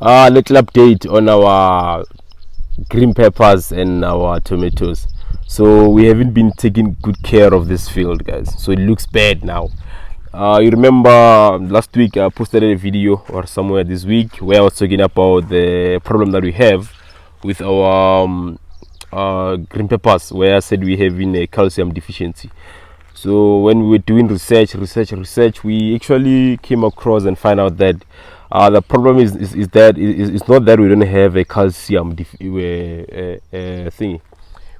Little update on our green peppers and our tomatoes. So we haven't been taking good care of this field, guys, so it looks bad now. You remember last week I posted a video, or somewhere this week, where I was talking about the problem that we have with our green peppers, where I said we having a calcium deficiency. So when we were doing research, we actually came across and find out that the problem is that it's not that we don't have a calcium thing.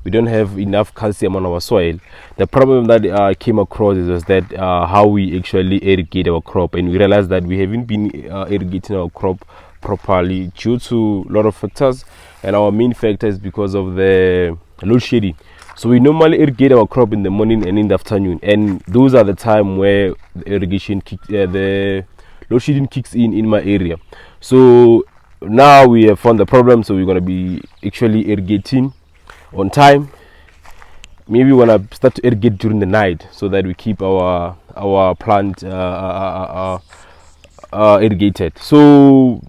We don't have enough calcium on our soil. The problem that I came across is that how we actually irrigate our crop, and we realized that we haven't been irrigating our crop properly due to a lot of factors, and our main factor is because of the load shedding. So we normally irrigate our crop in the morning and in the afternoon, and those are the time where the irrigation the load shedding kicks in my area. So now we have found the problem, so we're going to be actually irrigating on time. Maybe we want to start to irrigate during the night so that we keep our plant irrigated. So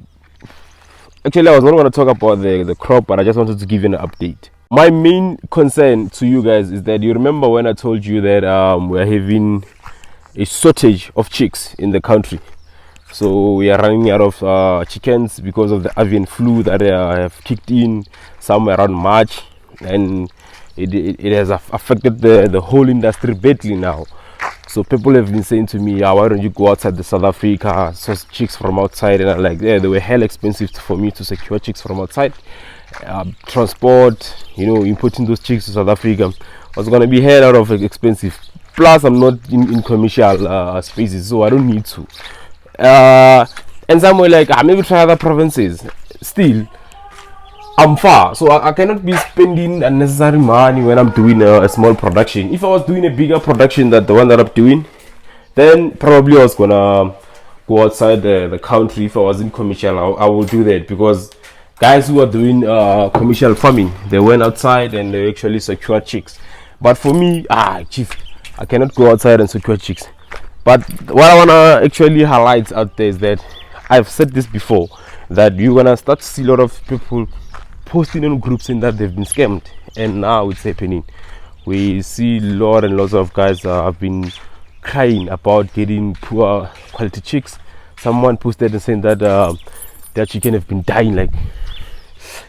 actually I was not going to talk about the crop, but I just wanted to give you an update. My main concern to you guys is that you remember when I told you that we're having a shortage of chicks in the country. So we are running out of chickens because of the avian flu that have kicked in somewhere around March, and it has affected the whole industry badly now. So people have been saying to me, why don't you go outside the South Africa, source chicks from outside? And I'm like, yeah, they were hell expensive for me to secure chicks from outside. Transport, importing those chicks to South Africa was going to be hell out of expensive. Plus I'm not in commercial spaces, so I don't need to. And some were like, maybe try other provinces. Still, I'm far, so I cannot be spending unnecessary money when I'm doing a small production. If I was doing a bigger production than the one that I'm doing, then probably I was gonna go outside the country. If I was in commercial, I will do that, because guys who are doing commercial farming, they went outside and they actually secured chicks. But for me, chief, I cannot go outside and secure chicks. But what I want to actually highlight out there is that I've said this before, that you're gonna start to see a lot of people posting on groups saying that they've been scammed, and now it's happening. We see lot and lots of guys have been crying about getting poor quality chicks. Someone posted and saying that their chicken have been dying like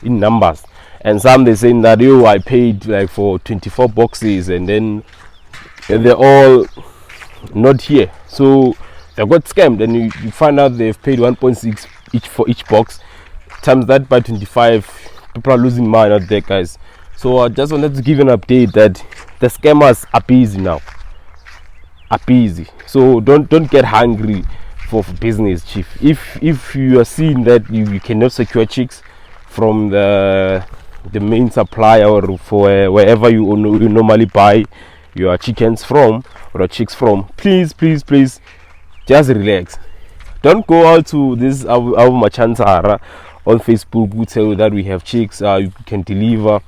in numbers, and some they're saying that I paid like for 24 boxes and then they're all not here. So they got scammed, and you find out they've paid 1.6 each for each box. Times that by 25, people are losing money out there, guys. So I just wanted to give you an update that the scammers are busy now. So don't get hungry for business, chief. If you are seeing that you cannot secure chicks from the main supplier, or for wherever you normally buy your chickens from or chicks from, please just relax. Don't go out to this our Machantara on Facebook who tell you that we have chicks, you can deliver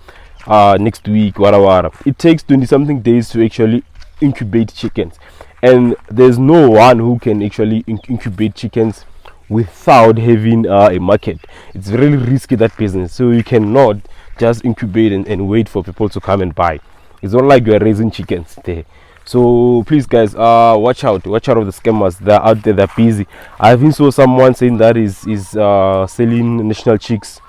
next week, whatever. It takes 20 something days to actually incubate chickens, and there's no one who can actually incubate chickens without having a market. It's really risky, that business. So you cannot just incubate and wait for people to come and buy. It's not like you're raising chickens there. So please, guys, watch out of the scammers. They're out there, they're busy. I even saw someone saying that is selling national chicks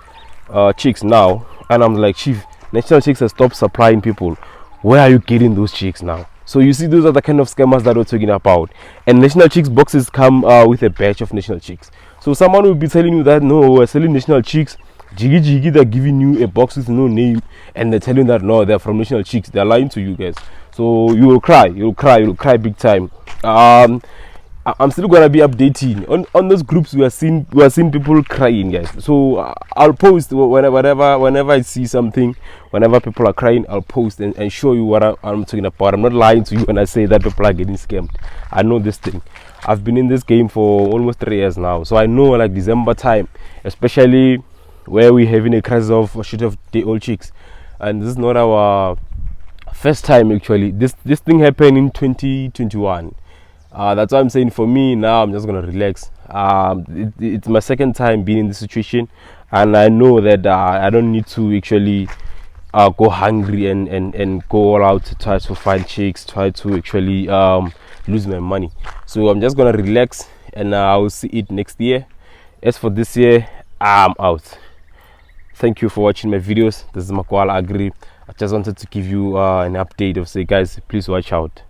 now, and I'm like, chief, national chicks have stopped supplying people. Where are you getting those chicks now? So you see, those are the kind of scammers that we're talking about. And national chicks boxes come with a batch of national chicks. So someone will be telling you that no, we're selling national chicks. Jiggy, they're giving you a box with no name, and they're telling you that no, they're from national chicks. They're lying to you guys. So you'll cry big time. I'm still gonna be updating on those groups. We are seeing people crying, guys. So I'll post whenever I see something. Whenever people are crying, I'll post and show you what I'm talking about. I'm not lying to you when I say that people are getting scammed. I know this thing. I've been in this game for almost 3 years now, so I know, like December time, especially where we're having a crisis of shit of day old chicks, and this is not our first time. Actually, this thing happened in 2021. That's why I'm saying, for me now, I'm just gonna relax. It's my second time being in this situation, and I know that I don't need to actually go hungry and go all out to try to find chicks, try to actually lose my money. So I'm just gonna relax, and I'll see it next year. As for this year, I'm out. Thank you for watching my videos. This is Makwala Agri. I just wanted to give you an update of say, guys, please watch out.